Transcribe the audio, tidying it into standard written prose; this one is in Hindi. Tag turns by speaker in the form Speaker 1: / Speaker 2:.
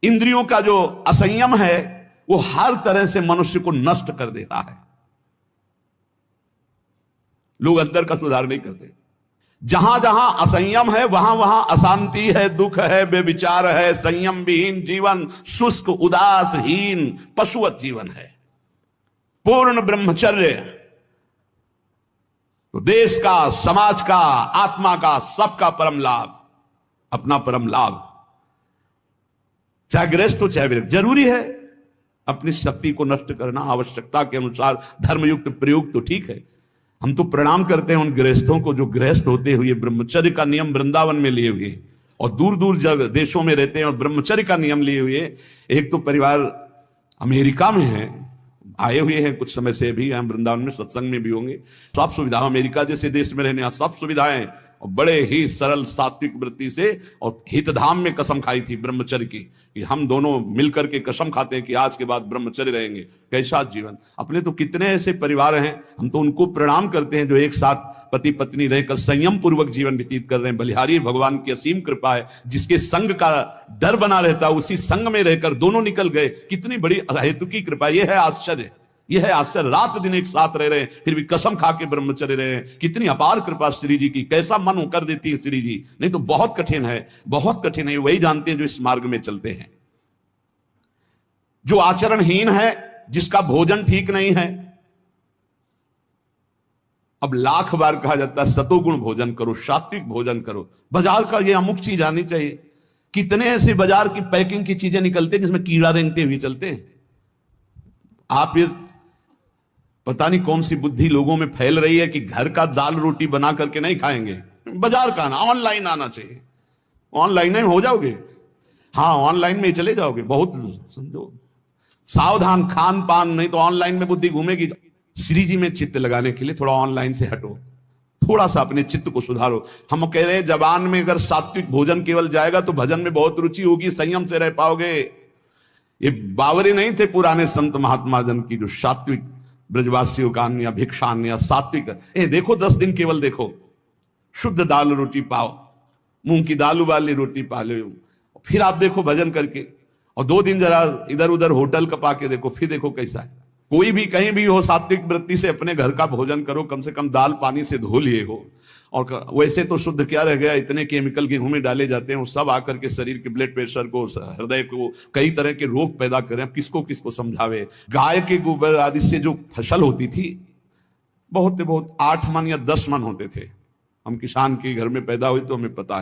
Speaker 1: इंद्रियों का जो असंयम है वो हर तरह से मनुष्य को नष्ट कर देता है। लोग अंदर का सुधार नहीं करते। जहां जहां असंयम है वहां वहां अशांति है, दुख है, बेविचार है, संयम विहीन जीवन, शुष्क उदासहीन पशुवत जीवन है। पूर्ण ब्रह्मचर्य तो देश का, समाज का, आत्मा का, सबका परम लाभ, अपना परम लाभ। चाहे गृहस्थ हो चाहे विरक्त, जरूरी है अपनी शक्ति को नष्ट करना, आवश्यकता के अनुसार धर्मयुक्त प्रयोग तो ठीक है। हम तो प्रणाम करते हैं उन गृहस्थों को जो गृहस्थ होते हुए ब्रह्मचर्य का नियम वृंदावन में लिए हुए और दूर दूर देशों में रहते हैं और ब्रह्मचर्य का नियम लिए हुए। एक तो परिवार अमेरिका में है, आए हुए हैं कुछ समय से, भी हम वृंदावन में सत्संग में भी होंगे। सब सुविधा, अमेरिका जैसे देश में रहने सब सुविधाएं, और बड़े ही सरल सात्विक वृत्ति से, और हितधाम में कसम खाई थी ब्रह्मचर्य की कि हम दोनों मिलकर के कसम खाते हैं कि आज के बाद ब्रह्मचर्य रहेंगे। कैसा जीवन! अपने तो कितने ऐसे परिवार हैं, हम तो उनको प्रणाम करते हैं जो एक साथ पति पत्नी रहकर संयम पूर्वक जीवन व्यतीत कर रहे हैं। बलिहारी भगवान की असीम कृपा है, जिसके संग का डर बना रहता है उसी संग में रहकर दोनों निकल गए। कितनी बड़ी अहेतुकी कृपा! यह है आश्चर्य, यह है आश्चर्य। रात दिन एक साथ रह रहे हैं फिर भी कसम खा के ब्रह्मचर्य रहे हैं। कितनी अपार कृपा श्री जी की! कैसा मन कर देती है श्री जी, नहीं तो बहुत कठिन है, बहुत कठिन है। वही जानते हैं जो इस मार्ग में चलते हैं। जो आचरणहीन है, जिसका भोजन ठीक नहीं है, अब लाख बार कहा जाता है सतोगुण भोजन करो, सात्विक भोजन करो। बाजार का ये अमुक चीज आनी चाहिए। कितने ऐसे बाजार की पैकिंग की चीजें निकलते हैं जिसमें कीड़ा रेंगते हुए चलते हैं। आप फिर पता नहीं कौन सी बुद्धि लोगों में फैल रही है कि घर का दाल रोटी बना करके नहीं खाएंगे, बाजार का आना, ऑनलाइन आना चाहिए। ऑनलाइन में हो जाओगे, हाँ ऑनलाइन में ही चले जाओगे। बहुत समझो सावधान, खान पान नहीं तो ऑनलाइन में बुद्धि घूमेगी। श्री जी में चित्त लगाने के लिए थोड़ा ऑनलाइन से हटो, थोड़ा सा अपने चित्त को सुधारो। हम कह रहे हैं जबान में अगर सात्विक भोजन केवल जाएगा तो भजन में बहुत रुचि होगी, संयम से रह पाओगे। ये बावरे नहीं थे पुराने संत महात्मा जन की जो सात्विक ब्रजवासियों का अन्न या भिक्षान्न या सात्विक, देखो 10 दिन केवल देखो, शुद्ध दाल रोटी पाओ, मूंग की दाल वाली रोटी पा लो, फिर आप देखो भजन करके, और 2 दिन जरा इधर उधर होटल का पा के देखो, फिर देखो कैसा है। कोई भी कहीं भी हो, सात्विक वृत्ति से अपने घर का भोजन करो, कम से कम दाल पानी से धो लिए हो। और वैसे तो शुद्ध क्या रह गया, इतने केमिकल गेहूं में डाले जाते हैं, वो सब आकर के शरीर के ब्लड प्रेशर को, हृदय को, कई तरह के रोग पैदा करें। किसको किसको समझावे। गाय के गोबर आदि से जो फसल होती थी, बहुत 8 मन या 10 मन होते थे। हम किसान के घर में पैदा हुए तो हमें पता है।